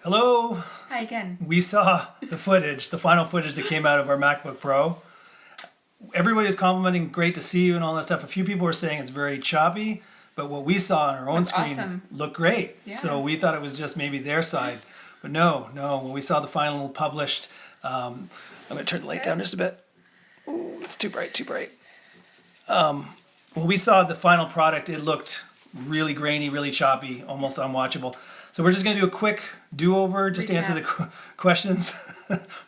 Hello. Hi again. We saw the footage, the final footage that came out of our MacBook Pro. Everybody was complimenting, great to see you and all that stuff. A few people were saying it's very choppy, but what we saw on our own screen awesome. looked great. Yeah. So we thought it was just maybe their side. But no, when we saw the final published, I'm going to turn the light down just a bit. Ooh, it's too bright. When we saw the final product, it looked really grainy, really choppy, almost unwatchable. So we're just going to do a quick do-over just to answer the questions.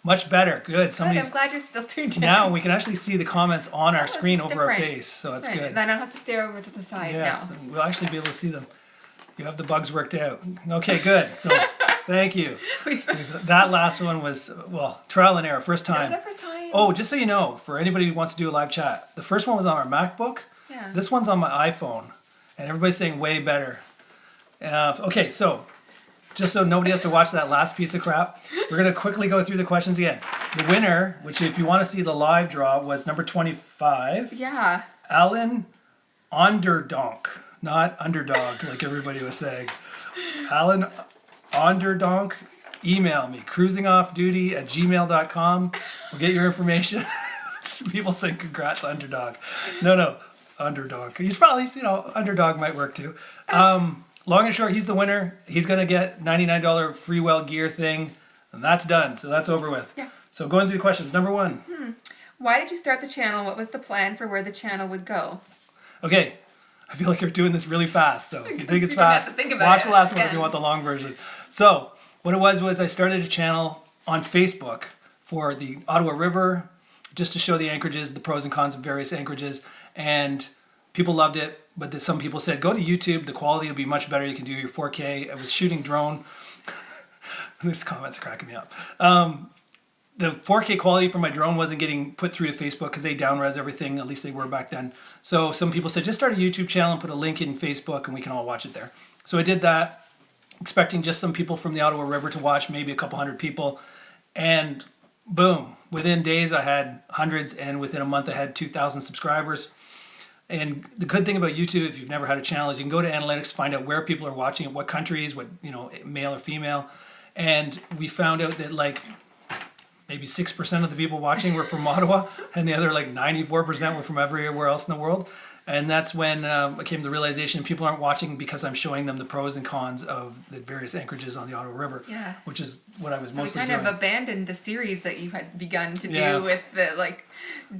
Much better. Good. I'm glad you're still tuned in. Now we can actually see the comments on our screen it's over our different. face. So that's Different. good. Then I don't have to stare over to the side Yes, now. we'll actually be able to see them. You have the bugs worked out. Okay, good. So thank you. That last one was, well, trial and error, first That time. was the first time. Oh, just so you know, for anybody who wants to do a live chat, the first one was on our MacBook. Yeah. This one's on my iPhone. And everybody's saying way better. Okay, so just so nobody has to watch that last piece of crap, we're going to quickly go through the questions again. The winner, which if you want to see the live draw, was number 25. Yeah. Alan Onderdonk, not underdog like everybody was saying. Alan Onderdonk, email me, cruisingoffduty@gmail.com. We'll get your information. People saying congrats, underdog. No, underdog. He's probably, underdog might work too. Long and short, he's the winner. He's going to get $99 Freewell gear thing, and that's done. So that's over with. Yes. So going through the questions. Number one. Why did you start the channel? What was the plan for where the channel would go? Okay. I feel like you're doing this really fast. So if you think it's You don't have fast, to think about watch it the last one if again. you want the long version. So what it was I started a channel on Facebook for the Ottawa River, just to show the anchorages, the pros and cons of various anchorages. And people loved it. But some people said, go to YouTube. The quality will be much better. You can do your 4K. I was shooting drone. These comments are cracking me up. The 4K quality for my drone wasn't getting put through to Facebook because they down-res everything. At least they were back then. So some people said, just start a YouTube channel and put a link in Facebook and we can all watch it there. So I did that, expecting just some people from the Ottawa River to watch, maybe a couple hundred people. And boom, within days I had hundreds, and within a month I had 2,000 subscribers. And the good thing about YouTube, if you've never had a channel, is you can go to analytics, find out where people are watching it, what countries, what, male or female. And we found out that maybe 6% of the people watching were from Ottawa, and the other 94% were from everywhere else in the world. And that's when I came to the realization people aren't watching because I'm showing them the pros and cons of the various anchorages on the Ottawa River, Yeah. which is what I was So mostly we kind doing. of abandoned the series that you had begun to Yeah. do with the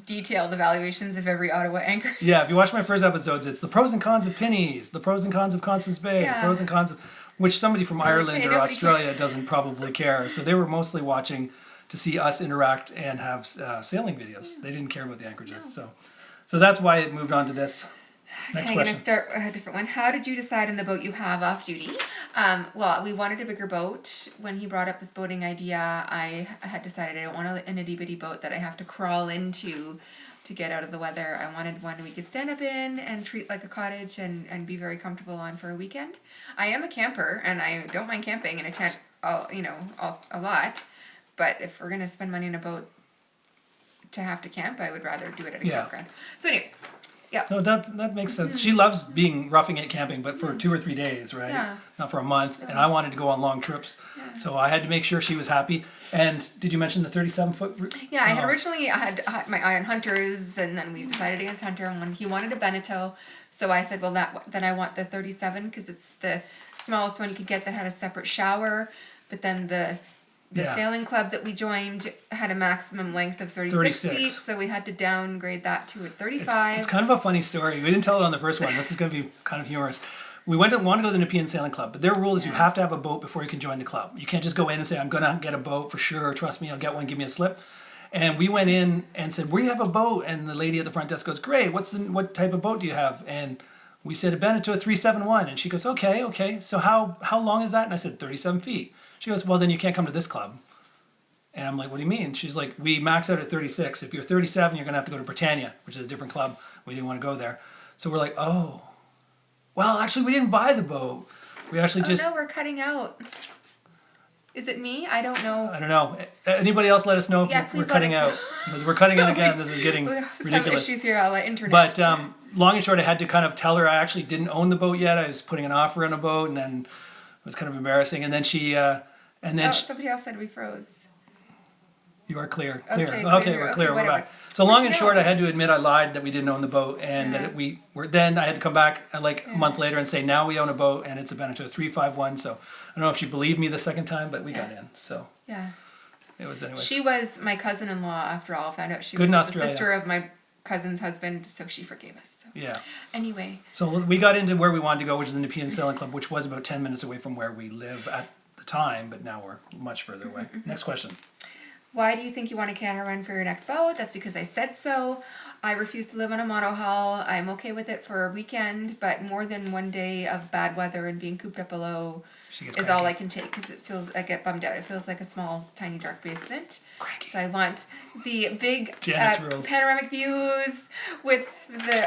detailed evaluations of every Ottawa anchor. Yeah, if you watch my first episodes, it's the pros and cons of pennies, the pros and cons of Constance Bay, Yeah. the pros and cons of, which somebody from Ireland hey, or nobody Australia doesn't probably care. So they were mostly watching to see us interact and have sailing videos. They didn't care about the anchorages. So that's why it moved on to this. Next Okay, I'm going question. to start a different one. How did you decide on the boat you have off duty? Well, we wanted a bigger boat. When he brought up this boating idea, I had decided I don't want an itty bitty boat that I have to crawl into to get out of the weather. I wanted one we could stand up in and treat like a cottage and be very comfortable on for a weekend. I am a camper and I don't mind camping in a tent, a lot. But if we're going to spend money on a boat to have to camp, I would rather do it at a campground. So anyway. Yeah. No, that makes sense. She loves being roughing it camping, but for 2 or 3 days, right? Yeah. Not for a month. And I wanted to go on long trips. Yeah. So I had to make sure she was happy. And did you mention the 37-foot? Yeah, I had originally had my eye on Hunters, and then we decided against Hunter, and when he wanted a Beneteau, so I said, well, then I want the 37 because it's the smallest one you could get that had a separate shower, but then the sailing club that we joined had a maximum length of 36 feet, so we had to downgrade that to a 35. It's kind of a funny story. We didn't tell it on the first one. This is going to be kind of humorous. We want to go to the Nepean Sailing Club, but their rule is you have to have a boat before you can join the club. You can't just go in and say, I'm going to get a boat for sure. Trust me, I'll get one. Give me a slip. And we went in and said, we have a boat. And the lady at the front desk goes, great. What type of boat do you have? And we said, a Beneteau 371. And she goes, okay. So how long is that? And I said, 37 feet. She goes, well, then you can't come to this club. And I'm like, what do you mean? She's like, we max out at 36. If you're 37, you're going to have to go to Britannia, which is a different club. We didn't want to go there. So we're like, oh. Well, actually, we didn't buy the boat. We actually just... no, we're cutting out. Is it me? I don't know. I don't know. Anybody else let us know if please we're let cutting us out. Because we're cutting out again. This is getting We have ridiculous. issues here on the internet. But long and short, I had to kind of tell her I actually didn't own the boat yet. I was putting an offer on a boat, and then it was kind of embarrassing. And then she And then somebody else said we froze. you are clear. Okay, Clear. clear. Okay, we're clear. Okay, We're whatever. back. So long Good and to short, know. I had to admit I lied that we didn't own the boat, and that we were. Then I had to come back like a month later and say now we own a boat, and it's a Beneteau 351. So I don't know if she believed me the second time, but we got in. So Yeah. it was anyway. She was my cousin-in-law after all. Found out she Good in was the Australia. sister of my cousin's husband, so she forgave us. So. Yeah. Anyway. So we got into where we wanted to go, which is the Nepean Sailing Club, which was about 10 minutes away from where we live at the time, but now we're much further away. Next question. Why do you think you want a catamaran for your next boat? That's because I said so. I refuse to live on a monohull. I'm okay with it for a weekend, but more than one day of bad weather and being cooped up below She gets is cranky. all I can take because I get bummed out. It feels like a small, tiny, dark basement. Cranky. So I want the big Janice rules. panoramic views with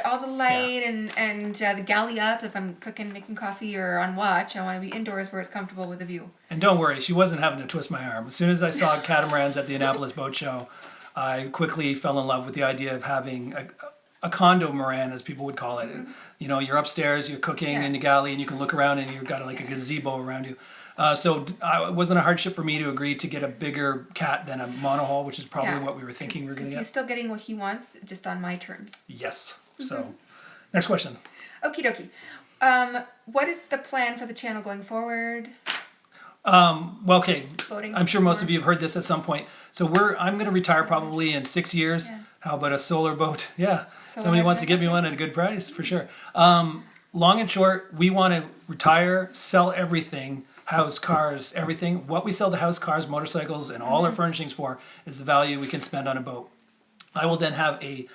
all the light and the galley up if I'm cooking, making coffee, or on watch. I want to be indoors where it's comfortable with a view. And don't worry, she wasn't having to twist my arm. As soon as I saw catamarans at the Annapolis Boat Show, I quickly fell in love with the idea of having a condo moran, as people would call it. You know, you're upstairs, you're cooking in the galley, and you can look around and you've got like a gazebo around you. It wasn't a hardship for me to agree to get a bigger cat than a monohull, which is probably what we were thinking we were going to Because get. he's still getting what he wants, just on my terms. Yes. So, next question. Okie dokie. What is the plan for the channel going forward? Well, okay. Boating I'm sure most of more? you have heard this at some point. So I'm going to retire probably in 6 years. Yeah. How about a solar boat? Yeah. Solar Somebody wants to boat. give me one at a good price for sure. Long and short, we want to retire, sell everything, house, cars, everything. What we sell the house, cars, motorcycles, and all our furnishings for is the value we can spend on a boat. I will then have a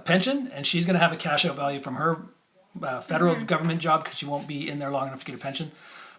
pension, and she's going to have a cash out value from her federal government job because she won't be in there long enough to get a pension.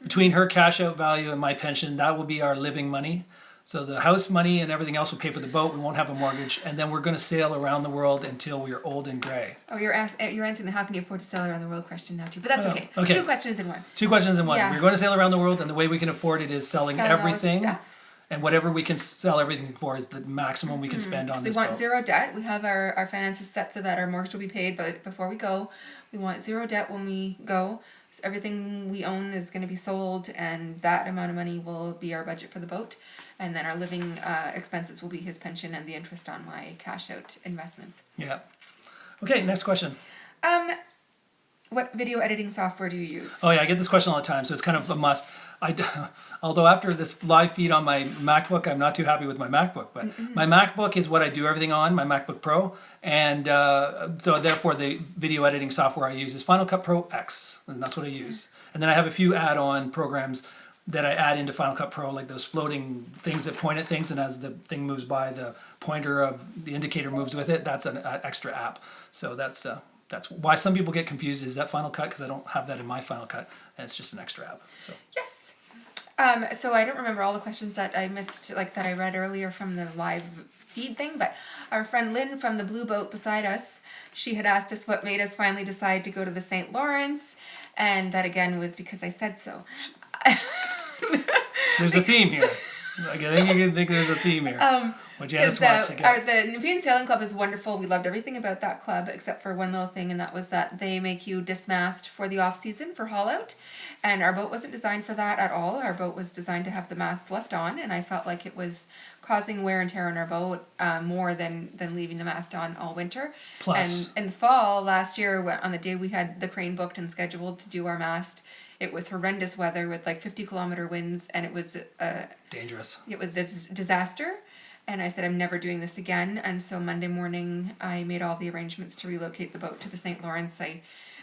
Between her cash out value and my pension, that will be our living money. So the house money and everything else will pay for the boat. We won't have a mortgage, and then we're going to sail around the world until we are old and gray. Oh, you're answering the how can you afford to sail around the world question now too, but that's okay. okay. 2 questions in one. 2 questions in one. Yeah. We're going to sail around the world, and the way we can afford it is selling Selling all its everything. stuff. And whatever we can sell everything for is the maximum we can spend on So this we want boat. 0 debt. We have our finances set so that our mortgage will be paid, but before we go, we want 0 debt when we go. So everything we own is going to be sold, and that amount of money will be our budget for the boat. And then our living expenses will be his pension and the interest on my cash out investments. Yeah. Okay, next question. What video editing software do you use? Oh yeah, I get this question all the time, so it's kind of a must. Although after this live feed on my MacBook, I'm not too happy with my MacBook, but my MacBook is what I do everything on, my MacBook Pro, and so therefore the video editing software I use is Final Cut Pro X, and that's what I use. And then I have a few add-on programs that I add into Final Cut Pro, like those floating things that point at things, and as the thing moves by, the pointer of the indicator moves with it. That's an extra app. So that's why some people get confused. Is that Final Cut? Because I don't have that in my Final Cut, and it's just an extra app. So. Yes. So I don't remember all the questions that I missed, like that I read earlier from the live feed thing, but our friend Lynn from the Blue Boat beside us, she had asked us what made us finally decide to go to the St. Lawrence, and that again was because I said so. There's a theme here. I think you can think there's a theme here. What Janice wants to get. The Nepean Sailing Club is wonderful. We loved everything about that club except for one little thing, and that was that they make you dismast for the off season for haul out. And our boat wasn't designed for that at all. Our boat was designed to have the mast left on, and I felt like it was causing wear and tear on our boat more than leaving the mast on all winter. Plus. And in the fall last year, on the day we had the crane booked and scheduled to do our mast, it was horrendous weather with like 50-kilometer winds, and it was Dangerous. it was a disaster. And I said, I'm never doing this again. And so Monday morning, I made all the arrangements to relocate the boat to the St. Lawrence. I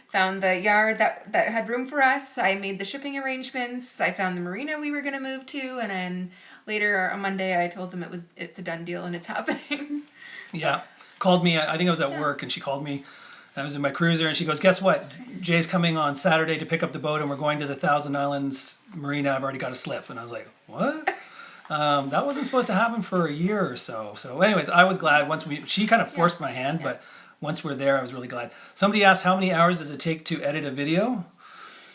found the yard that had room for us. I made the shipping arrangements. I found the marina we were going to move to. And then later on Monday, I told them it's a done deal and it's happening. Yeah. Called me, I think I was at work, and she called me. I was in my cruiser, and she goes, guess what? Jay's coming on Saturday to pick up the boat, and we're going to the Thousand Islands Marina. I've already got a slip. And I was like, what? That wasn't supposed to happen for a year or so. So anyways, I was glad she kind of forced my hand, but once we're there, I was really glad. Somebody asked, how many hours does it take to edit a video?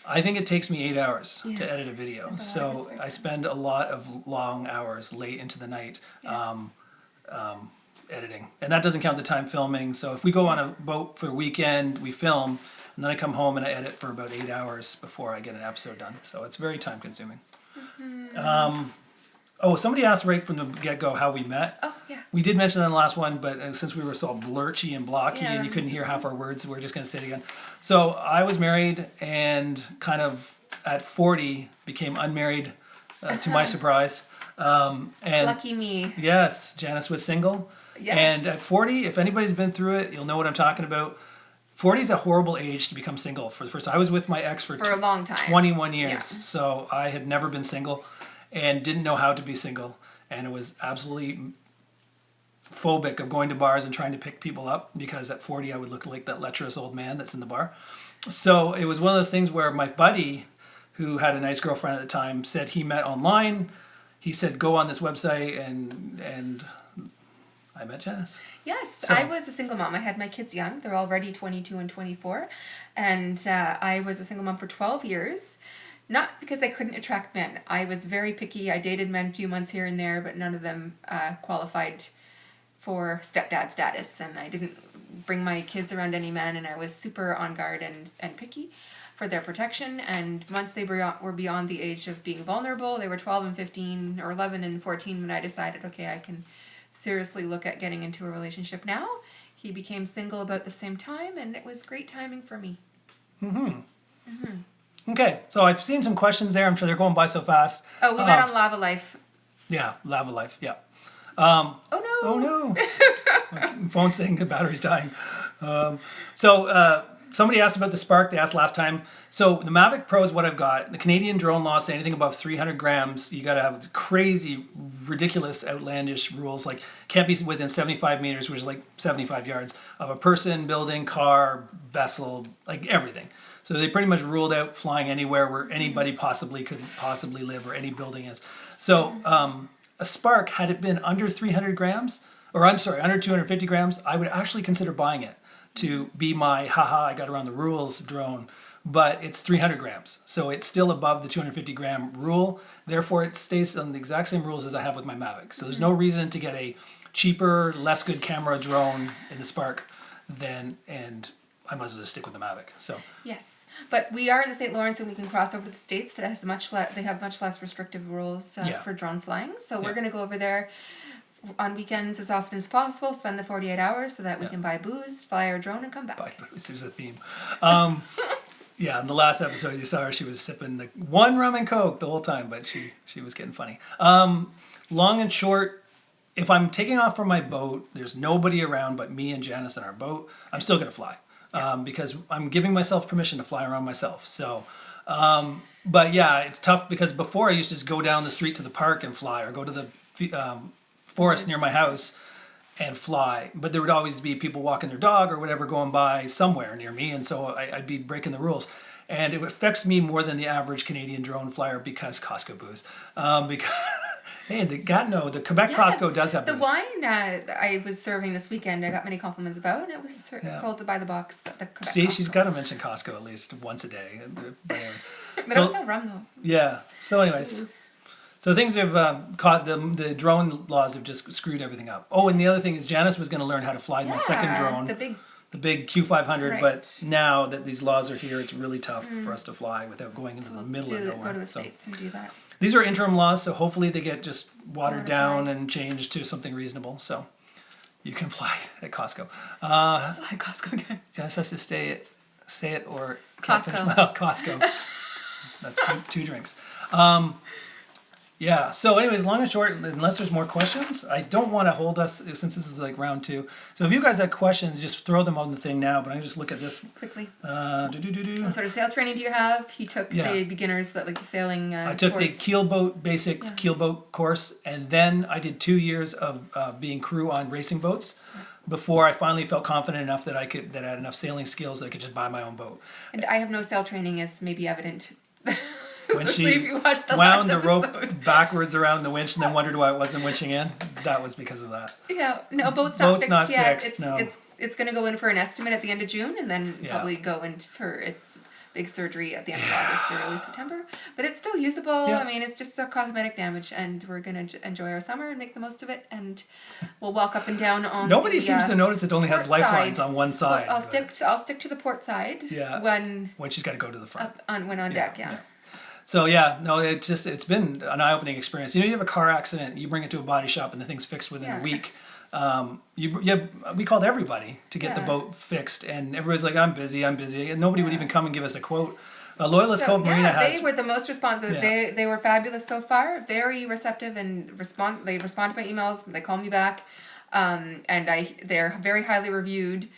I think it takes me 8 hours to edit a video. So I spend a lot of long hours late into the night editing. And that doesn't count the time filming. So if we go on a boat for a weekend, we film, and then I come home and I edit for about 8 hours before I get an episode done. So it's very time consuming. Oh, somebody asked right from the get-go how we met. Oh, yeah. We did mention that in the last one, but since we were so blurchy and blocky and you Yeah. couldn't hear half our words, we're just going to say it again. So I was married and kind of at 40 became unmarried, to my surprise. And Lucky me. yes, Janice was single. Yes. And at 40, if anybody's been through it, you'll know what I'm talking about. 40 is a horrible age to become single for the first time. I was with my ex for For a long time. 21 years. Yeah. So I had never been single and didn't know how to be single. And it was absolutely phobic of going to bars and trying to pick people up because at 40 I would look like that lecherous old man that's in the bar. So it was one of those things where my buddy, who had a nice girlfriend at the time, said he met online. He said, go on this website, and I met Janice. Yes, So- I was a single mom. I had my kids young. They're already 22 and 24. And I was a single mom for 12 years. Not because I couldn't attract men. I was very picky. I dated men a few months here and there, but none of them qualified for stepdad status. And I didn't bring my kids around any men, and I was super on guard and picky for their protection. And once they were beyond the age of being vulnerable, they were 12 and 15 or 11 and 14 when I decided, okay, I can seriously look at getting into a relationship now. He became single about the same time, and it was great timing for me. Okay, so I've seen some questions there. I'm sure they're going by so fast. Oh, we met on Lava Life. Yeah, Lava Life, yeah. Oh no. Oh no. My phone's saying the battery's dying. Somebody asked about the Spark. They asked last time. So the Mavic Pro is what I've got. The Canadian drone laws say anything above 300 grams, you got to have crazy, ridiculous, outlandish rules. Like can't be within 75 meters, which is like 75 yards, of a person, building, car, vessel, like everything. So they pretty much ruled out flying anywhere where anybody could possibly live or any building is. So a Spark, had it been under 300 grams, or I'm sorry, under 250 grams, I would actually consider buying it to be my haha, I got around the rules drone. But it's 300 grams. So it's still above the 250 gram rule. Therefore, it stays on the exact same rules as I have with my Mavic. So there's no reason to get a cheaper, less good camera drone in the Spark and I might as well just stick with the Mavic. So Yes, but we are in the St. Lawrence, and we can cross over to the States that has they have much less restrictive rules Yeah. for drone flying. So Yeah. we're going to go over there on weekends as often as possible, spend the 48 hours so that we Yeah. can buy booze, fly our drone, and come back. bye, there's a theme. Yeah, in the last episode you saw her, she was sipping the one rum and Coke the whole time, but she was getting funny. Long and short, if I'm taking off from my boat, there's nobody around but me and Janice in our boat, I'm still going to fly. Because I'm giving myself permission to fly around myself. So, but yeah, it's tough because before I used to just go down the street to the park and fly, or go to the forest near my house and fly. But there would always be people walking their dog or whatever going by somewhere near me, and so I'd be breaking the rules. And it affects me more than the average Canadian drone flyer because Costco booze. Because hey, the Quebec Yeah, Costco does have the booze. wine I was serving this weekend. I got many compliments about, and it was Yeah. sold by the box at the Quebec See, Costco. she's got to mention Costco at least once a day. But anyways. But So- also rum though. Yeah. So, anyways, so things have caught the drone laws have just screwed everything up. Oh, and the other thing is Janice was going to learn how to fly my second drone, The big the big Q500. Right. But now that these laws are here, it's really tough for us to fly without going into the middle of nowhere. go to the So States and do that. these are interim laws, so hopefully they get just watered down Modified. and changed to something reasonable. So you can fly at Costco. Fly Costco again. Janice has to say it or can't finish Costco. my Costco. That's two drinks. Yeah. So, anyways, long and short, unless there's more questions, I don't want to hold us since this is like round 2. So, if you guys have questions, just throw them on the thing now. But I'm gonna just look at this. Quickly. Do-do-do-do. What sort of sail training do you have? He took Yeah. the beginners, like the sailing I took the course. keelboat basics keelboat course, and then I did 2 years of being crew on racing boats before I finally felt confident enough that I had enough sailing skills that I could just buy my own boat. And I have no sail training, as may be evident. When Especially if she you watch the wound last the rope episode. backwards around the winch and then wondered why it wasn't winching in, that was because of that. Yeah, no, boat's Boat's not fixed yet. fixed, It's no. it's going to go in for an estimate at the end of June, and then Yeah. probably go in for its big surgery at the end of August or early September. But it's still usable. Yeah. I mean, it's just a cosmetic damage, and we're going to enjoy our summer and make the most of it. And we'll walk up and down on Nobody the, seems to notice it only has port lifelines side. on one side. Well, I'll stick to the port side when she's got to go to the front. when on deck, yeah. So no, it's been an eye-opening experience. You have a car accident, you bring it to a body shop, and the thing's fixed within a week. We called everybody to get the boat fixed, and everybody's like, I'm busy, and nobody would even come and give us a quote. Loyalist Cove Marina has. They were the most responsive. Yeah. They were fabulous so far. Very receptive and they respond to my emails. They call me back, and they're very highly reviewed,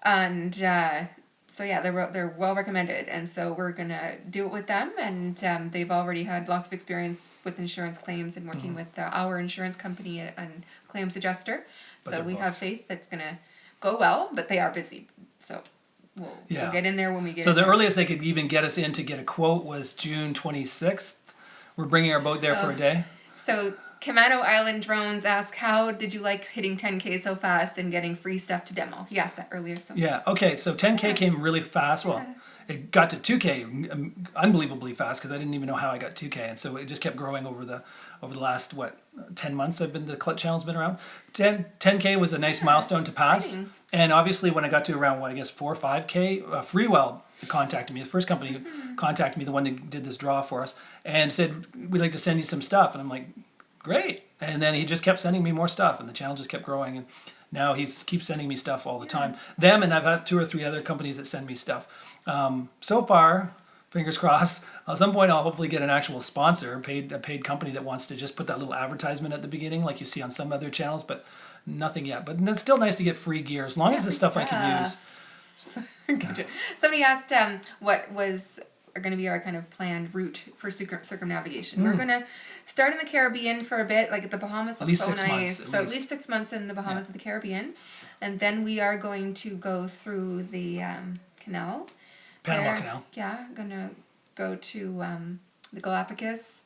and so they're well recommended. And so we're gonna do it with them. And they've already had lots of experience with insurance claims and working with our insurance company and claims adjuster. So we have faith that's gonna go well. But they are busy, so. We'll get in there when we get in. So the earliest they could even get us in to get a quote was June 26th. We're bringing our boat there for a day. So Kamado Island Drones asked, how did you like hitting 10K so fast and getting free stuff to demo? He asked that earlier. So. Yeah, okay, so 10K came really fast. Well, it got to 2K unbelievably fast because I didn't even know how I got 2K. And so it just kept growing over the last, 10 months the channel's been around. 10K was a nice milestone to pass. Exciting. And obviously when I got to around, 4 or 5K, Freewell contacted me. The first company contacted me, the one that did this draw for us, and said, we'd like to send you some stuff. And I'm like, great. And then he just kept sending me more stuff, and the channel just kept growing. And now he keeps sending me stuff all the time. Them, and I've had 2 or 3 other companies that send me stuff. So far, fingers crossed, at some point I'll hopefully get an actual sponsor, a paid company that wants to just put that little advertisement at the beginning like you see on some other channels, but nothing yet. But it's still nice to get free gear as long as it's stuff I can use. Somebody asked what was going to be our kind of planned route for circumnavigation. We're going to start in the Caribbean for a bit, like the Bahamas looks so nice. So at least 6 months in the Bahamas and the Caribbean. And then we are going to go through the canal. Panama Canal. Yeah, going to go to the Galapagos.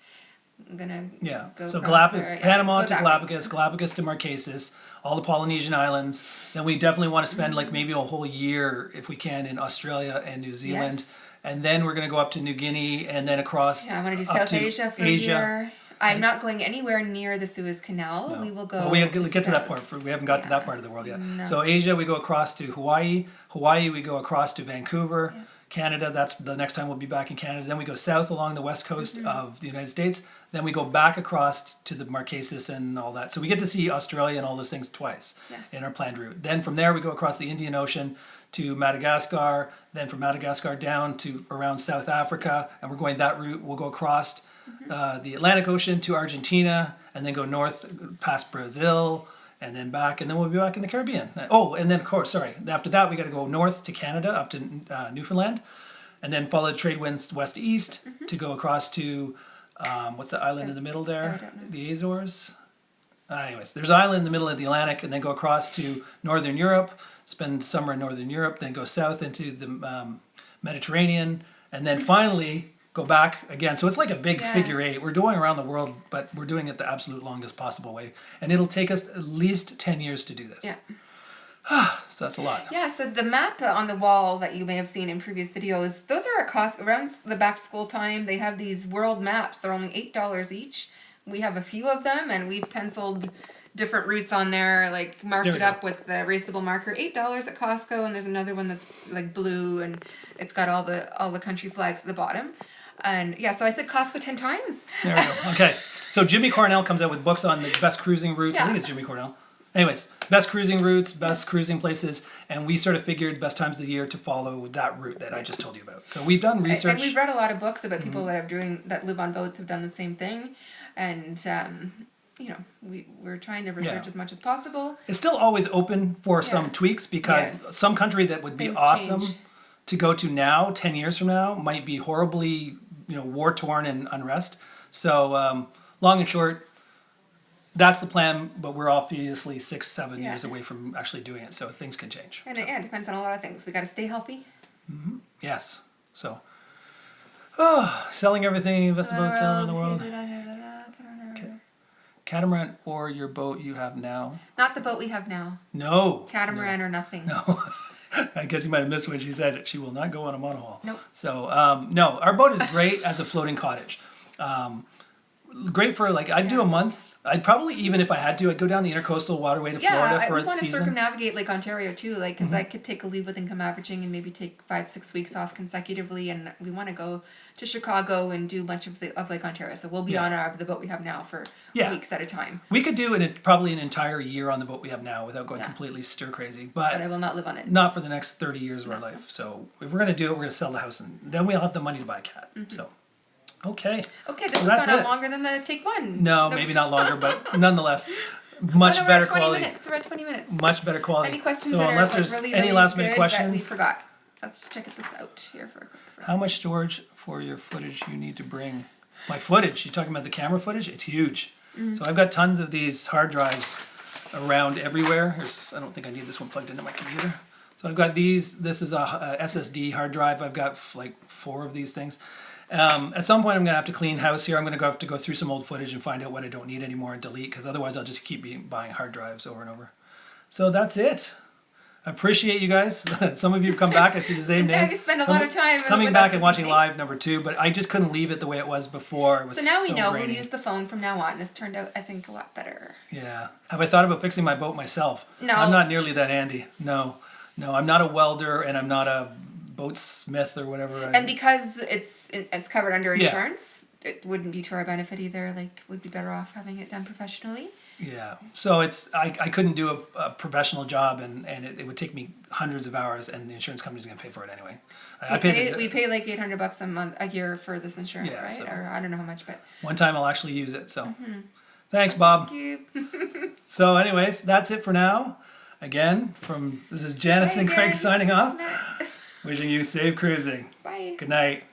I'm going to go so across there. Panama to Galapagos, Galapagos to Marquesas, all the Polynesian islands. Then we definitely want to spend maybe a whole year, if we can, in Australia and New Zealand. Yes. And then we're going to go up to New Guinea and then across. Yeah, I want to do South Asia for a year. I'm not going anywhere near the Suez Canal. No. We will go. Well, we get to that part. We haven't got to that part of the world yet. No. So Asia, we go across to Hawaii. Hawaii, we go across to Vancouver. Yeah. Canada, that's the next time we'll be back in Canada. Then we go south along the west coast of the United States. Then we go back across to the Marquesas and all that. So we get to see Australia and all those things twice in our planned route. Then from there we go across the Indian Ocean to Madagascar. Then from Madagascar down to around South Africa. And we're going that route. We'll go across the Atlantic Ocean to Argentina and then go north past Brazil. And then back, and then we'll be back in the Caribbean. Oh, and then, of course, after that, we got to go north to Canada, up to Newfoundland, and then follow the trade winds west to east to go across to, what's the island in the middle there? I don't know. The Azores? Anyways, there's an island in the middle of the Atlantic, and then go across to Northern Europe, spend summer in Northern Europe, then go south into the Mediterranean, and then finally go back again. So it's like a big figure 8. We're going around the world, but we're doing it the absolute longest possible way. And it'll take us at least 10 years to do this. Yeah. So that's a lot. Yeah, so the map on the wall that you may have seen in previous videos, those are a cost around the back to school time. They have these world maps. They're only $8 each. We have a few of them, and we've penciled different routes on there, like marked it up with the erasable marker. $8 at Costco, and there's another one that's like blue, and it's got all the country flags at the bottom. And so I said Costco 10 times. There we go. Okay. So Jimmy Cornell comes out with books on the best cruising routes. I think it's Jimmy Cornell. Anyways, best cruising routes, best cruising places, and we sort of figured best times of the year to follow that route that I just told you about. So we've done research. And we've read a lot of books about people that live on boats have done the same thing. And we're trying to research as much as possible. It's still always open for some tweaks because some country that would be awesome to go to now, 10 years from now, might be horribly, war-torn and unrest. So long and short, that's the plan, but we're obviously 6-7 years away from actually doing it, so things can change. And it depends on a lot of things. We got to stay healthy. Mm-hmm. Yes. So, selling everything, invest about selling in the world. Catamaran or your boat you have now? Not the boat we have now. No. Catamaran or nothing. No. I guess you might have missed when she said she will not go on a monohull. Nope. So, no, our boat is great as a floating cottage. Great for like, I'd do a month. I'd probably, even if I had to, I'd go down the intercoastal waterway to Florida for we a want to season. circumnavigate Lake Ontario too, like, because I could take a leave with income averaging and maybe take 5-6 weeks off consecutively, and we want to go to Chicago and do a bunch of Lake Ontario. So we'll be on the boat we have now for weeks at a time. We could do probably an entire year on the boat we have now without going completely stir crazy, but I will not live on it. not for the next 30 years of our life. So if we're gonna do it, we're gonna sell the house, and then we'll have the money to buy a cat. So. Okay. Okay, this has gone on longer than the take one. No, maybe not longer, but nonetheless, much we're better at 20 quality. minutes. We're at 20 minutes. Much better quality. Any questions? So that unless are there's really, any really last minute good questions, that we forgot. Let's check this out here for a quick. How much storage for your footage you need to bring? My footage? You talking about the camera footage? It's huge. So I've got tons of these hard drives around everywhere. I don't think I need this one plugged into my computer. So I've got these. This is a SSD hard drive. I've got like 4 of these things. At some point, I'm going to have to clean house here. I'm going to have to go through some old footage and find out what I don't need anymore and delete, because otherwise I'll just keep buying hard drives over and over. So that's it. I appreciate you guys. Some of you have come back. I see the same names. We spend a lot of time coming back and watching live number 2, but I just couldn't leave it the way it was before. It was so now we know grainy. we'll use the phone from now on. This turned out, I think, a lot better. Yeah. Have I thought about fixing my boat myself? No. I'm not nearly that handy. No, I'm not a welder, and I'm not a boatsmith or whatever. And because it's covered under insurance, it wouldn't be to our benefit either. Like, we'd be better off having it done professionally. Yeah. So I couldn't do a professional job, and it would take me hundreds of hours, and the insurance company's going to pay for it anyway. We pay like $800 a year for this insurance, right? So or I don't know how much, but one time I'll actually use it. So thanks, Bob. thank you. So anyways, that's it for now. Again, this is Janice and Craig signing off. Wishing you safe cruising. Bye. Good night.